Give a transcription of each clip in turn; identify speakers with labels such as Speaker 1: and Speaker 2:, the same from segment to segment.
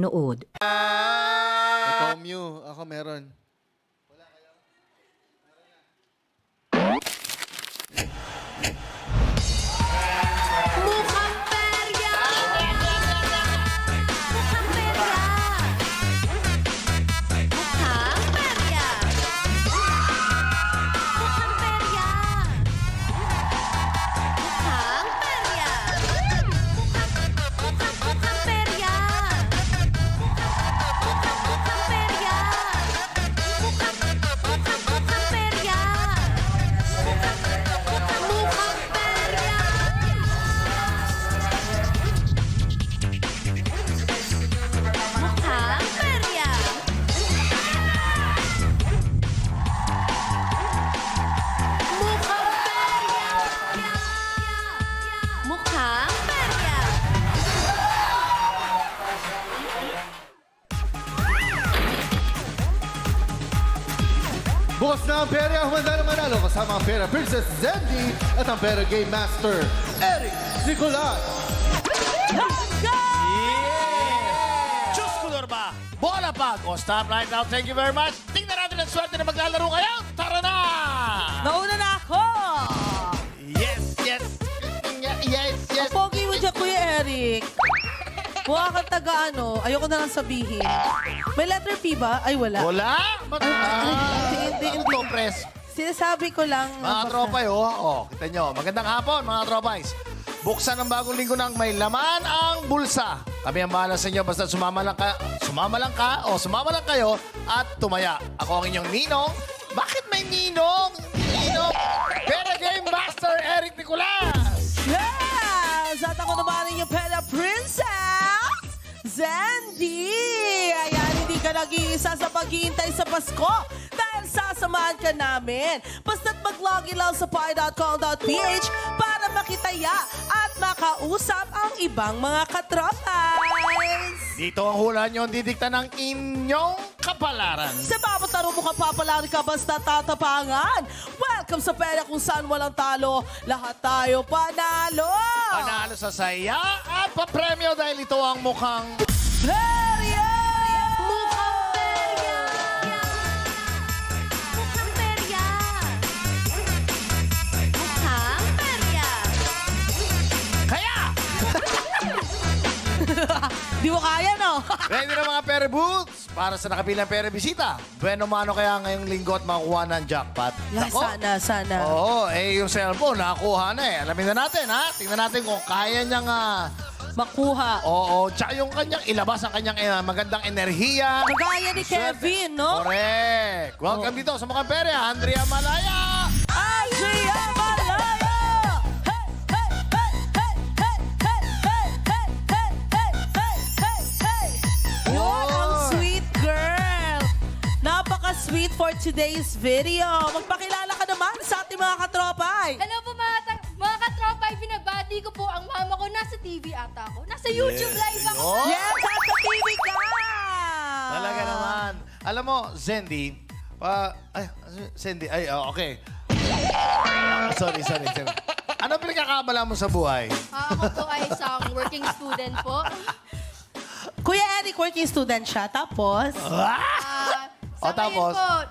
Speaker 1: nood.
Speaker 2: Ikaw, Mew. Ako meron.
Speaker 3: Mukhang perya! Mukhang perya! Mukhang perya! Mukhang perya! Mukhang perya! Mukhang perya! Mukhang perya! Mukhang perya! Mukhang perya! Mukhang perya! Mukhang perya! Mukhang perya!
Speaker 2: Bukas na ang pera, humanda na manalo kasama ang pera Princess Zendy at ang pera Game Master, Eric Nicolas.
Speaker 4: Diyos ko, Norma! Bola pa! Go stop right now. Thank you very much. Tingnan natin ang swerte na maglalaro kayo. Tara na!
Speaker 5: Nauna na ako!
Speaker 4: Yes, yes. Yes, yes.
Speaker 5: Ang pogi mo dyan, Kuya Eric. Mukha kang taga-ano. Ayoko na lang sabihin. May letter P ba? Ay, wala.
Speaker 4: Wala? Ba't?
Speaker 5: Hindi.
Speaker 4: Ano, press?
Speaker 5: Sinasabi ko lang.
Speaker 4: Mga tropay, kita nyo. Magandang hapon, mga tropays. Buksan ang bagong linggo ng may laman ang bulsa. Kami ang bahala sa inyo basta sumama lang kayo at tumaya. Ako ang inyong ninong. Bakit may ninong? Ninong. Pera Game Master Eric Nicolas.
Speaker 5: Yes! At ako naman yung Pera Princess, Zendy! Ayan, hindi ka nag-iisa sa paghihintay sa Pasko dahil sasamahan ka namin. Basta't mag-login lang sa pi.com.ph para makitaya at makausap ang ibang mga katropas.
Speaker 4: Dito ang hula nyo didikta ng inyong kapalaran.
Speaker 5: Sa bawat tanong mo kapapalari ka basta tatapangan. Welcome sa pera kung saan walang talo. Lahat tayo panalo!
Speaker 4: Panalo sa saya at papremyo dahil ito ang mukhang...
Speaker 5: Perya!
Speaker 3: Mukhang perya! Mukhang perya! Mukhang perya!
Speaker 4: Kaya!
Speaker 5: Di mo kaya, no?
Speaker 4: Ready na mga pere boots para sa nakapilang pere bisita. Bueno mano kaya ngayong linggo at makakuha ng jackpot.
Speaker 5: Yeah,
Speaker 4: Nako.
Speaker 5: sana.
Speaker 4: Oo, yung cellphone nakakuha na eh. Alamin na natin, ha? Tingnan natin kung kaya niyang...
Speaker 5: Makuha.
Speaker 4: Oo, tsaka yung kanyang ilabas ang kanyang magandang enerhiya.
Speaker 5: Kagaya ni Kevin, no?
Speaker 4: Correct. Welcome dito sa Mukhang Pere, Andrea Malaya.
Speaker 5: Andrea Malaya! Hey, hey, hey, hey, hey, hey, hey, hey, hey, hey, hey, hey, hey. Yun, ang sweet girl. Napaka-sweet for today's video. Magpakilala ka naman sa ating mga katropay.
Speaker 3: Hello po mga katropay, binabati ko po ang mama ko. Nasa TV ata ako. Nasa YouTube live ako.
Speaker 5: Yes, at sa TV ka!
Speaker 4: Talaga naman. Alam mo, Zendy, okay. Sorry. Ano pinagkakabala mo sa buhay?
Speaker 3: Ako po ay isang working student po.
Speaker 5: Kuya Eric, working student siya. Tapos?
Speaker 3: Sa
Speaker 4: tapos?
Speaker 3: ngayon po,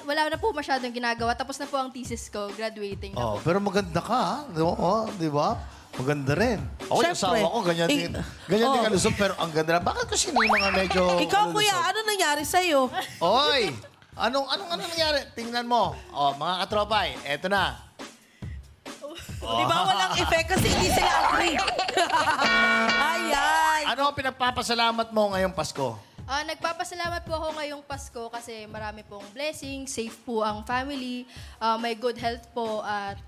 Speaker 3: wala na po masyadong ginagawa. Tapos na po ang thesis ko, graduating na po.
Speaker 4: Pero maganda ka, ha? Oo, di ba? Maganda rin. Ako, yung
Speaker 5: Siyempre.
Speaker 4: asawa ko, ganyan din kalusog, pero ang ganda rin. Bakit kasi may mga medyo
Speaker 5: Ikaw,
Speaker 4: kalusog?
Speaker 5: kuya, ano nangyari sa'yo?
Speaker 4: Oy! Anong nangyari? Tingnan mo. Mga katropay, eto na.
Speaker 5: Di ba walang effect kasi hindi sila agree? Ayan.
Speaker 4: Ano ang pinagpapasalamat mo ngayong Pasko?
Speaker 3: Nagpapasalamat po ako ngayong Pasko kasi marami pong blessings, safe po ang family, may good health po at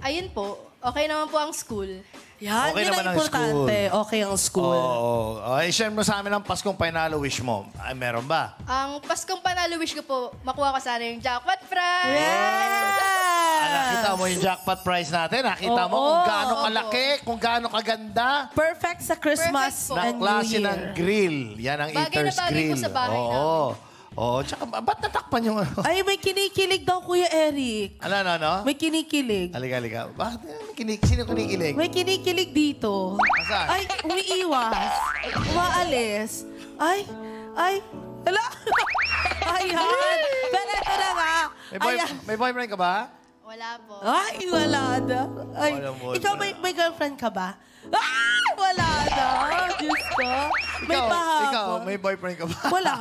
Speaker 3: ayun po, okay naman po ang school.
Speaker 5: Yan,
Speaker 4: Okay
Speaker 5: yun
Speaker 4: naman
Speaker 5: ang
Speaker 4: ang
Speaker 5: importante. Okay ang school.
Speaker 4: Oo. Ay, share mo sa amin ang Paskong Panalo wish mo. Ay, meron ba?
Speaker 3: Ang Paskong panalo wish ko po, makuha ko sana yung jackpot prize!
Speaker 5: Yeah!
Speaker 4: Nakita mo yung jackpot prize natin. Nakita mo
Speaker 5: Oo.
Speaker 4: kung gaano kalaki, kung gaano kaganda.
Speaker 5: Perfect sa Christmas
Speaker 3: Perfect po.
Speaker 5: and
Speaker 4: Na
Speaker 5: New
Speaker 4: klase
Speaker 5: Year.
Speaker 4: ng grill. Yan ang
Speaker 3: Bagay na
Speaker 4: Eater's
Speaker 3: bagay
Speaker 4: Grill.
Speaker 3: po sa bahay
Speaker 4: Oo. Oh, tsaka ba't natakpan yung ano?
Speaker 5: Ay, may kinikilig daw, Kuya Eric.
Speaker 4: Ano?
Speaker 5: May kinikilig.
Speaker 4: Halika. Bakit may sino kinikilig?
Speaker 5: May kinikilig dito.
Speaker 4: Saan?
Speaker 5: Ay, umiiwas. Umaalis. Ay. Hala. Ayan. Pero ito na nga. Ayan.
Speaker 4: May boyfriend ka ba?
Speaker 3: Wala po.
Speaker 5: Ay, wala na. Ay,
Speaker 4: Walang boyfriend.
Speaker 5: ikaw may girlfriend ka ba? Ay, wala na. Diyos ko. May pahapon.
Speaker 4: Ikaw, may boyfriend ka ba?
Speaker 5: Wala.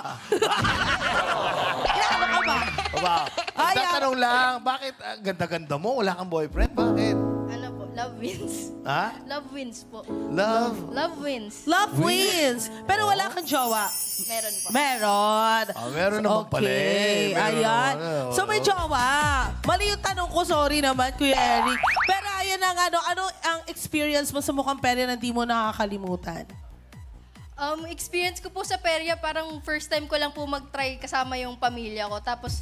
Speaker 5: Ano ka ba?
Speaker 4: Ba?
Speaker 5: Ay,
Speaker 4: Tatanong lang, bakit ganda-ganda mo? Wala kang boyfriend? Bakit?
Speaker 3: Ano po? Love wins.
Speaker 4: Ha?
Speaker 3: Love wins po.
Speaker 4: Love?
Speaker 3: Love wins.
Speaker 5: Love wins. Pero wala kang jowa.
Speaker 3: Meron po.
Speaker 5: Meron.
Speaker 4: Meron naman pala eh. Meron
Speaker 5: Ayan.
Speaker 4: naman,
Speaker 5: So may jowa. Mali yung tanong ko, sorry naman, Kuya Eric. Pero ayun ang ano ang experience mo sa mukhang pera na di mo nakakalimutan?
Speaker 3: Experience ko po sa perya, parang first time ko lang po mag-try kasama yung pamilya ko. Tapos,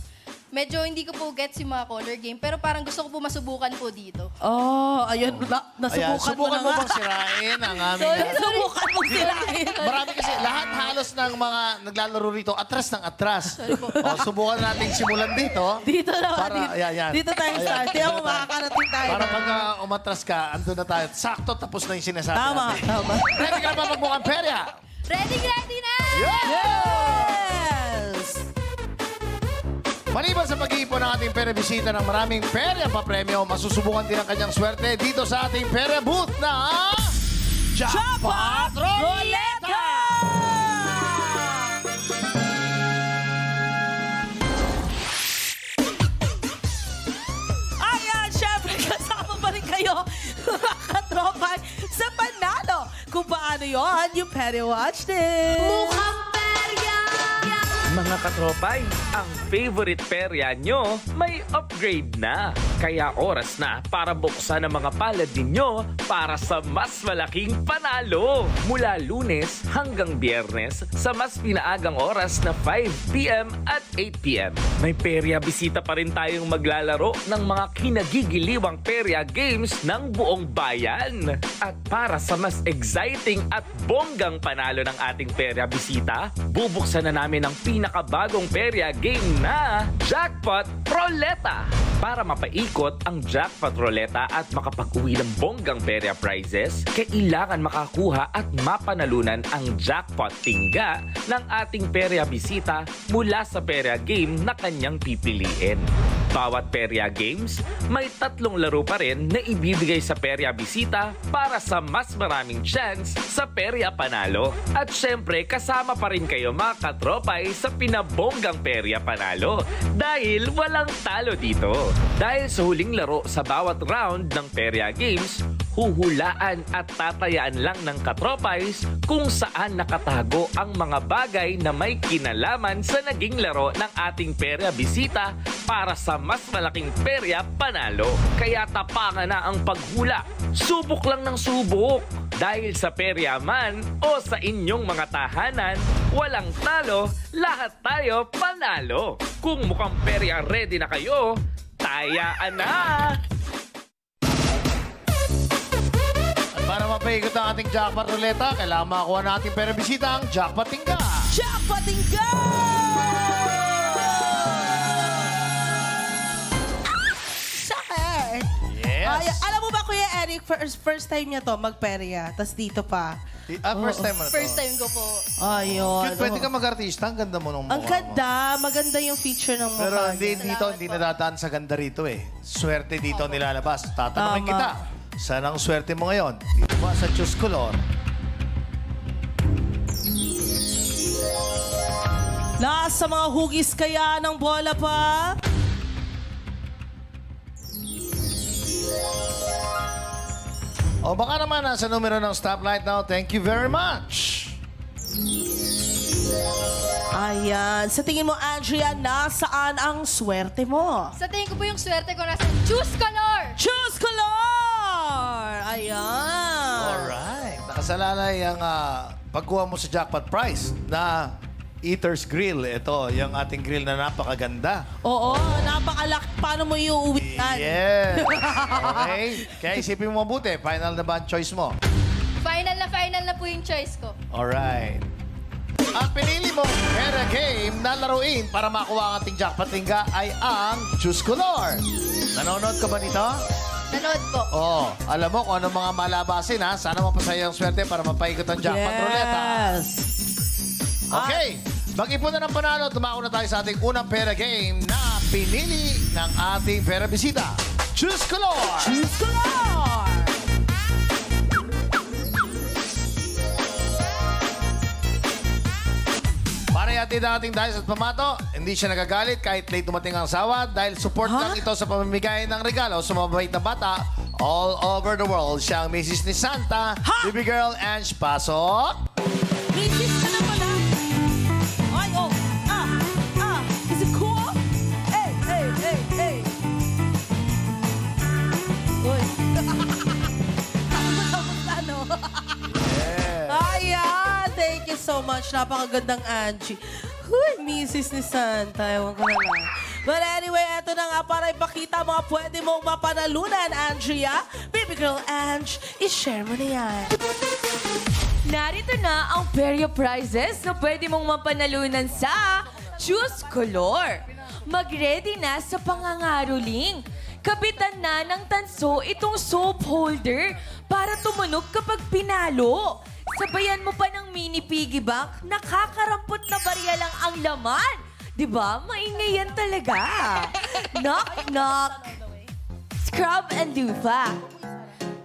Speaker 3: medyo hindi ko po gets yung mga color game, pero parang gusto ko po masubukan po dito.
Speaker 5: Oh, ayun.
Speaker 4: Ayan,
Speaker 5: Nasubukan
Speaker 4: subukan
Speaker 5: mo
Speaker 4: mo
Speaker 5: na
Speaker 4: bang
Speaker 5: nga.
Speaker 4: sirain ang aming...
Speaker 5: Subukan mo sirain.
Speaker 4: Marami kasi, lahat halos ng mga naglalaro rito, atras ng atras. Subukan natin simulan dito.
Speaker 5: Dito na.
Speaker 4: Para, ayan.
Speaker 5: Dito tayo start. Di ako makakarating tayo.
Speaker 4: Para pag umatras ka, andun na tayo. Sakto, tapos na yung sinasabi
Speaker 5: Tama.
Speaker 4: natin. Ready ka na ba magbukang perya?
Speaker 3: Ready na!
Speaker 5: Yes!
Speaker 4: Maliban sa pag-iipon ng ating pera bisita ng maraming perya pa premyo, masusubukan din ang kanyang swerte dito sa ating perya booth na Jackpot Roleta!
Speaker 5: Ayan, syempre, kasama pa rin kayo, mga katropa, sa panalo. Kung paano yun, you better watch this.
Speaker 3: Mukhang perya!
Speaker 1: Mga katropay, ang favorite perya nyo may upgrade na. Kaya oras na para buksan ang mga palad ninyo para sa mas malaking panalo. Mula Lunes hanggang Biyernes sa mas pinaagang oras na 5 p.m. at 8 p.m. May perya bisita pa rin tayong maglalaro ng mga kinagigiliwang perya games ng buong bayan. At para sa mas exciting at bonggang panalo ng ating perya bisita, bubuksan na namin ang pinakabagong perya game na Jackpot Roleta. Para mapaikot ang Jackpot Roleta at makapag-uwi ng bonggang perya prizes, kailangan makakuha at mapanalunan ang Jackpot Tingga ng ating perya bisita mula sa perya game na kanyang pipiliin. Bawat perya games, may 3 laro pa rin na ibibigay sa perya bisita para sa mas maraming chance sa perya panalo. At syempre, kasama pa rin kayo mga katropay sa pinabonggang perya panalo dahil walang talo dito. Dahil sa huling laro sa bawat round ng perya games, huhulaan at tatayaan lang ng katropays kung saan nakatago ang mga bagay na may kinalaman sa naging laro ng ating perya bisita para sa mas malaking perya panalo. Kaya tapangan na ang paghula. Subok lang ng subok. Dahil sa perya man o sa inyong mga tahanan, walang talo, lahat tayo panalo. Kung mukhang perya ready na kayo, tayaan na!
Speaker 4: Para mapaikot ang ating Jackpot Roleta, kailangan makakuha na ating pera bisita ang Jackpot Tingga.
Speaker 5: Jackpot Tingga! Sakit!
Speaker 4: Yes!
Speaker 5: Ay, alam mo ba, Kuya Eric, first time niya to magperya, tas dito pa.
Speaker 4: First time mo na to.
Speaker 3: First time ko po.
Speaker 5: Ayun.
Speaker 4: Cute, pwede ka mag-artista. Ang ganda mo nung mukha
Speaker 5: Ang ganda. Maganda yung feature ng mukha
Speaker 4: Pero
Speaker 5: niya.
Speaker 4: hindi nadadaan sa ganda rito eh. Swerte dito nilalabas. Tatanungin
Speaker 5: Tama.
Speaker 4: kita, saan ang swerte mo ngayon? Dito ba sa Choose Color?
Speaker 5: Nasa mga hugis kaya ng bola pa?
Speaker 4: O baka naman nasa numero ng stoplight now. Thank you very much.
Speaker 5: Ayan. Sa tingin mo, Andrea, nasaan ang swerte mo?
Speaker 3: Sa tingin ko po yung swerte ko nasa Choose Color!
Speaker 5: Choose color! Ayan.
Speaker 4: Alright. Nakasalalay ang pagkuha mo sa jackpot prize na Eater's Grill. Ito, yung ating grill na napakaganda.
Speaker 5: Oo, napakalaki. Paano mo iuwi yan?
Speaker 4: Yes. Okay. Kaya isipin mo mabuti. Final na ba ang choice mo?
Speaker 3: Final na po yung choice ko.
Speaker 4: Alright. Ang pinili mong pera game na laruin para makuha ang ating jackpot tingga ay ang Choose Color. Nanonood ka ba nito?
Speaker 3: Nanood po.
Speaker 4: Oo. Alam mo kung anong mga malabasin, ha? Sana mapasaya ang swerte para mapaikot ang jackpot roulette, ha?
Speaker 5: Yes.
Speaker 4: Okay. Mag-ipon na ng panalo. Tumako na tayo sa ating unang pera game na pinili ng ating pera bisita. Choose Color!
Speaker 5: Choose Color!
Speaker 4: Para yatid ang ating Dice at Pamato, hindi siya nagagalit kahit late dumating ang sawa dahil support lang ito sa pamamigay ng regalo sa mababait na bata all over the world. Siya ang Mrs. ni Santa, Baby Girl, Ange Pasok.
Speaker 5: Mrs. ka na pala. Ay, oh. Is it cool? Hey. Uy. Ano? Ayan. Thank you so much. Napakagandang Angie. Huy, Mrs. ni Santa. Ewan ko na lang. But anyway, eto na nga para ipakita mga pwede mong mapanalunan, Andrea. Baby girl, Ange, i-share mo na yan.
Speaker 6: Narito na ang Peria prizes na pwede mong mapanalunan sa Choose Color. Mag-ready na sa pangangaroling. Kapitan na ng tanso itong soap holder para tumunog kapag pinalo. Sabayan mo pa ng mini piggy bank, nakakarampot na barya lang ang laman. Diba? Maingay yan talaga. Knock, knock. Scrub and loofah.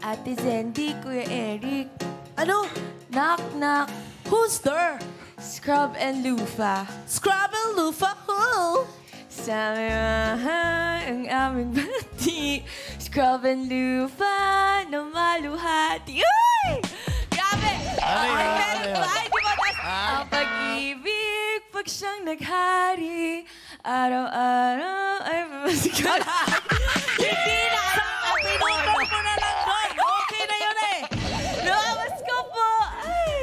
Speaker 6: Ate Zendy, Kuya Eric.
Speaker 5: Ano?
Speaker 6: Knock, knock.
Speaker 5: Who's there?
Speaker 6: Scrub and loofah.
Speaker 5: Scrub and loofah, who?
Speaker 6: Samahan ang aming bati. Scrub and loofah na maluhati. Uy! Grabe! Ay, di ba? Ang pag-ibig, pag siyang naghari, araw-araw ay mamasikal.
Speaker 5: Hindi na! Pinutol ko na lang doon. Okay na yun eh.
Speaker 6: Lawas ko po! Ay!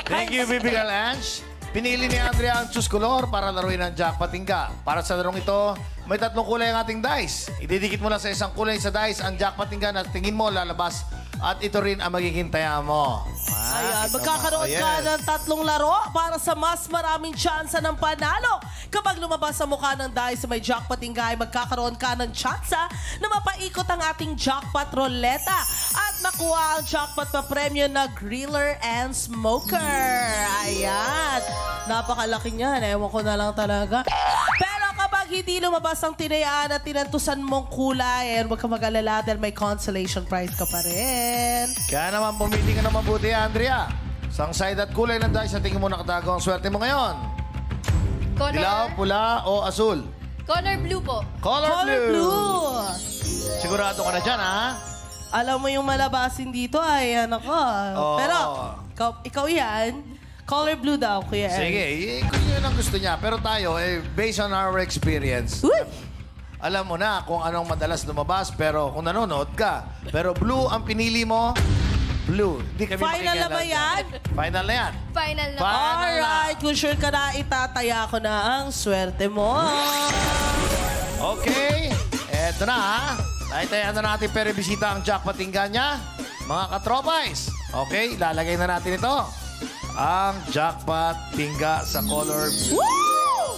Speaker 4: Thank you, Baby Girl, Ange. Pinili ni Andrea ang Choose Color para laruin ang jackpot tingga. Para sa larong ito, may 3 kulay ang ating dice. Ididikit mo lang sa isang kulay sa dice ang jackpot tingga na tingin mo lalabas at ito rin ang magiging taya mo.
Speaker 5: Ayan, magkakaroon ka ng 3 laro para sa mas maraming tsansa ng panalo. Kapag lumabas sa mukha ng dice sa may jackpot tingga, ay magkakaroon ka ng tsansa na mapaikot ang ating jackpot roleta at makuha ang jackpot pa premyo na griller and smoker. Ayan, napakalaki niyan. Ewan ko na lang talaga. Pero kapag hindi lumabas ang tinayaan at tinantusan mong kulay, huwag ka mag-alala dahil may consolation prize ka pa rin.
Speaker 4: Kaya naman pumili ka na mabuti, Andrea. Sang side at kulay ng dice sa tingin mo nakatago ang swerte mo ngayon. Dilaw, pula o asul?
Speaker 3: Color blue po.
Speaker 4: Color blue. Sigurado ka na dyan, ha?
Speaker 5: Alam mo yung malabasin dito ay ano ko.
Speaker 4: Oo.
Speaker 5: Pero ikaw yan. Color blue daw, Kuya Eric.
Speaker 4: Sige, kung yun ang gusto niya. Pero tayo, based on our experience, alam mo na kung anong madalas lumabas, pero kung nanonood ka. Pero blue ang pinili mo, blue. Hindi kami
Speaker 5: Final na ba yan?
Speaker 4: Final na yan.
Speaker 3: Final na po.
Speaker 5: Alright, kung sure ka na, itataya ko na ang swerte mo.
Speaker 4: Okay, eto na ha. Tayo na natin pero bisita ang jackpot tingga niya. Mga katropais. Okay, lalagay na natin ito. Ang jackpot tingga sa color blue.
Speaker 5: Woo!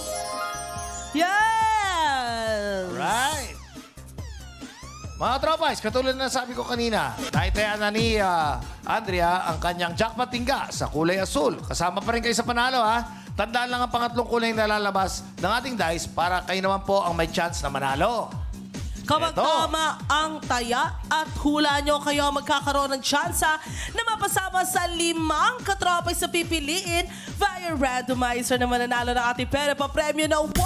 Speaker 5: Yes!
Speaker 4: Right. Mga tropais, katulad na sabi ko kanina, tayo na ni Andrea ang kanyang jackpot tingga sa kulay asul. Kasama pa rin kayo sa panalo, ha? Tandaan lang ang pangatlong kulay na lalabas ng ating dice para kayo naman po ang may chance na manalo.
Speaker 5: Kapag tama ang taya at hula nyo, kayo magkakaroon ng tsansa na mapasama sa 5 katropay sa pipiliin via randomizer na mananalo ng ating pera pa premyo na 100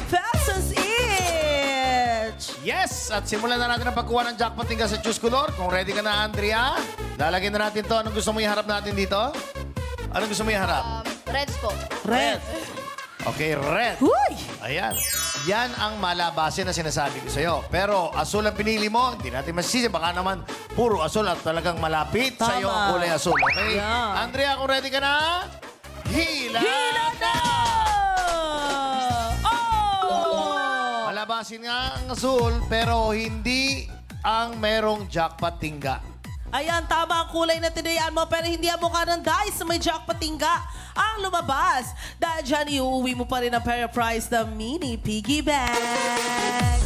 Speaker 5: pesos each!
Speaker 4: Yes! At simulan na natin ang pagkuha ng jackpot tingga sa Choose Color. Kung ready ka na, Andrea, lalagyan na natin to. Anong gusto mo iharap natin dito? Anong gusto mo iharap?
Speaker 3: Reds po.
Speaker 5: Red.
Speaker 4: Okay, red.
Speaker 5: Huy!
Speaker 4: Ayan. Yan ang malabasin na sinasabi ko sa'yo. Pero asul ang pinili mo, hindi natin masisisi. Baka naman puro asul at talagang malapit
Speaker 5: Tama.
Speaker 4: sa'yo ang kulay asul. Okay?
Speaker 5: Yeah.
Speaker 4: Andrea, kung ready ka na, hila na!
Speaker 5: Oh!
Speaker 4: Malabasin nga ang asul, pero hindi ang merong jackpot tingga.
Speaker 5: Ayan, tama ang kulay na tinayaan mo pero hindi ang mukha ng dice na may jackpot tingga ang lumabas. Dahil dyan, iuuwi mo pa rin ang pair of prize na mini piggy bank.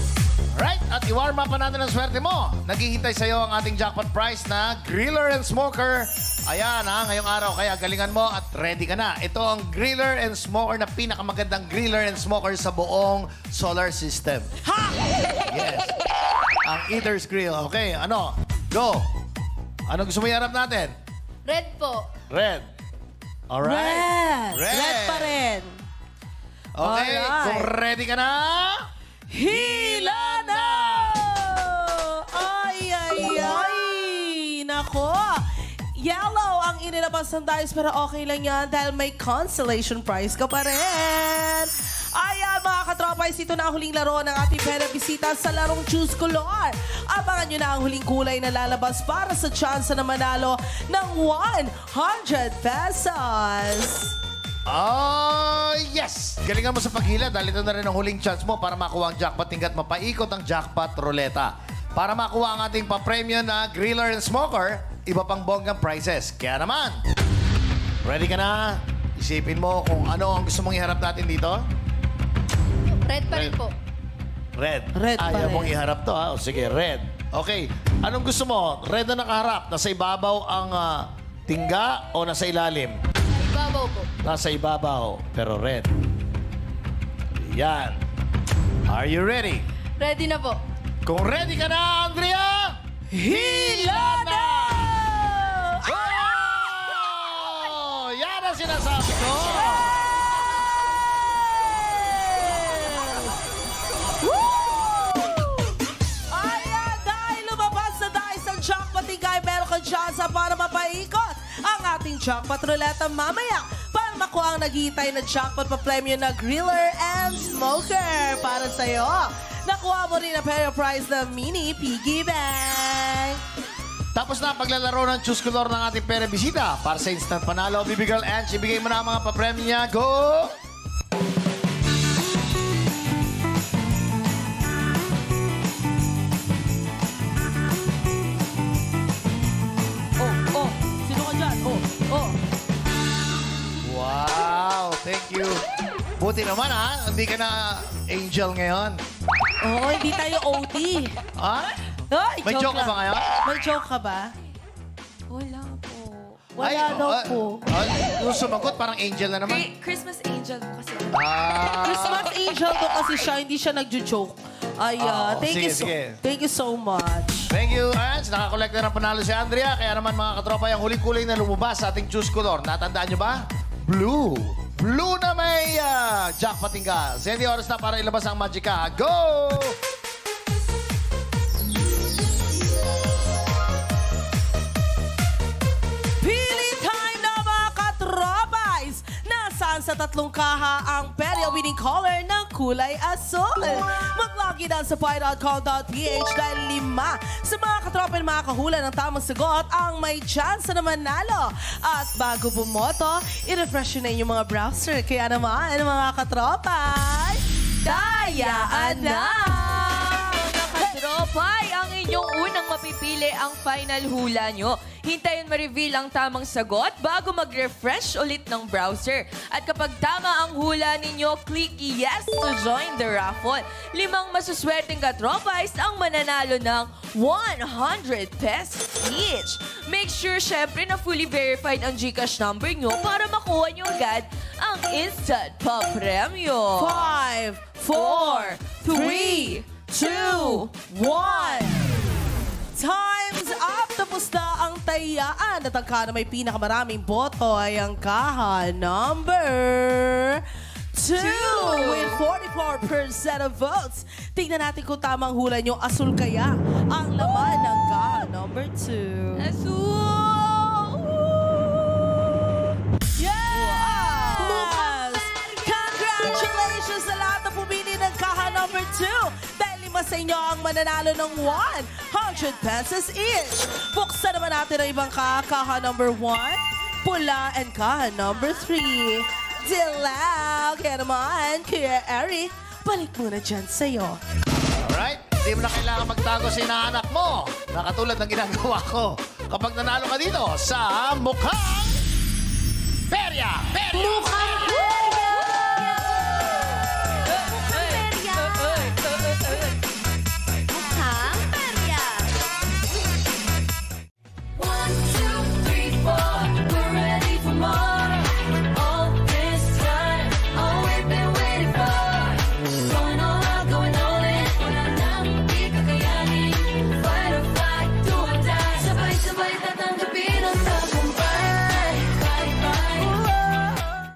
Speaker 4: Right, at i-warm up pa natin ang swerte mo. Naghihintay sa'yo ang ating jackpot prize na Griller and Smoker. Ayan ngayong araw, kaya galingan mo at ready ka na. Ito ang Griller and Smoker na pinakamagandang Griller and Smoker sa buong solar system.
Speaker 5: Ha!
Speaker 4: Yes. Ang Eater's Grill. Okay, go. Ano gusto mo i-harap natin?
Speaker 3: Red po.
Speaker 4: Red. Alright.
Speaker 5: Red pa rin.
Speaker 4: Okay,
Speaker 5: Alright.
Speaker 4: kung ready ka na...
Speaker 5: Hila na! Ay! Nako! Yellow ang inilabas ng dice pero okay lang yan dahil may consolation prize ka pa rin. Ayan mga katropais, ito na ang huling laro ng ating pera bisita sa larong Choose Color. Abangan nyo na ang huling kulay na lalabas para sa chance na manalo ng 100 pesos.
Speaker 4: Oh, yes! Galingan mo sa paghila dahil ito na rin ang huling chance mo para makuha ang jackpot tingkat mapaikot ang jackpot ruleta. Para makuha ang ating papremyo na Griller and Smoker, iba pang bonggang prizes. Kaya naman, ready ka na? Isipin mo kung ano ang gusto mong iharap natin dito.
Speaker 3: Red pa rin po.
Speaker 4: Red.
Speaker 5: Red pa
Speaker 4: Ayaw
Speaker 5: rin.
Speaker 4: mong iharap to, ha? O sige, red. Okay. Anong gusto mo? Red na nakaharap. Nasa ibabaw ang tingga o nasa ilalim?
Speaker 3: Ibabaw po.
Speaker 4: Nasa ibabaw, pero red. Yan. Are you ready?
Speaker 3: Ready na po.
Speaker 4: Kung ready ka na, Andrea!
Speaker 5: Hila na!
Speaker 4: Oh! Yan ang sinasabi ko!
Speaker 5: Ayan, dahil lumabas na dice ang jackpot tingay, meron kang chance para mapaikot ang ating jackpot ruleta mamaya para makuha ang naghihintay na jackpot pa premyo na Griller and Smoker para sa'yo. Nakuha mo rin ang pair of prize na mini piggy bank.
Speaker 4: Tapos na ang paglalaro ng Choose Color ng ating pera bisita. Para sa instant panalo, Baby Girl Ange, ibigay mo na ang mga papremyo niya. Go!
Speaker 5: Oh, sino ka dyan? Oh.
Speaker 4: Wow, thank you. Buti naman hindi ka na angel ngayon.
Speaker 5: Oh, hindi tayo OT.
Speaker 4: Ha?
Speaker 5: Ay,
Speaker 4: May joke ka
Speaker 5: lang.
Speaker 4: ba ngayon?
Speaker 5: May joke ka ba?
Speaker 6: Wala po.
Speaker 5: Wala daw po.
Speaker 4: Yung sumagot, parang angel na naman.
Speaker 6: Christmas angel po kasi.
Speaker 5: Christmas angel to kasi siya, hindi siya nagjo-joke. Ay,
Speaker 4: sige.
Speaker 5: thank you so much.
Speaker 4: Thank you, Ange. Nakakolekta ng panalo si Andrea. Kaya naman mga katropa, yung huling kulay na lumabas sa ating Choose Color. Natandaan nyo ba? Blue. Blue na may jackpot tingga. Sandy, oras na para ilabas ang Magica. Go!
Speaker 5: Pili time na mga katropais! Nasaan sa tatlong kaha ang perya winning color ng kulay asul? Mag-login na sa pi.com.ph dahil 5 sa mga katropa na makakahula ng tamang sagot ang may chance na manalo. At bago bumoto, i-refresh nyo na inyong mga browser. Kaya naman, mga katropais, dayaan na!
Speaker 6: Katropay, ang inyong unang mapipili ang final hula nyo. Hintayin ma-reveal ang tamang sagot bago mag-refresh ulit ng browser. At kapag tama ang hula ninyo, click yes to join the raffle. 5 masuswerteng katropays ang mananalo ng 100 pesos each. Make sure syempre na fully verified ang GCash number nyo para makuha nyo agad ang instant pa-premyo.
Speaker 5: 5, 4, 3, 2, 1. Time's up! Tapos na ang tayaan. At ang kaha na may pinakamaraming boto ay ang kaha number 2 with 44% of votes. Tingnan natin kung tamang hula nyo. Asul kaya ang laman ng kaha number 2. Yes! Congratulations sa lahat na pumili ng kaha number 2. Dahil 5 sa inyo ang mananalo ng 100 pesos each. Buksan naman natin ang ibang kaha number 1, pula, and kaha number 3. Dilaw! Kaya naman, Kuya Eric, balik muna dyan sa'yo.
Speaker 4: Alright? Hindi mo na kailangan magtago sa inaanak mo. Na katulad ng ginagawa ko. kapag nanalo ka dito sa Mukhang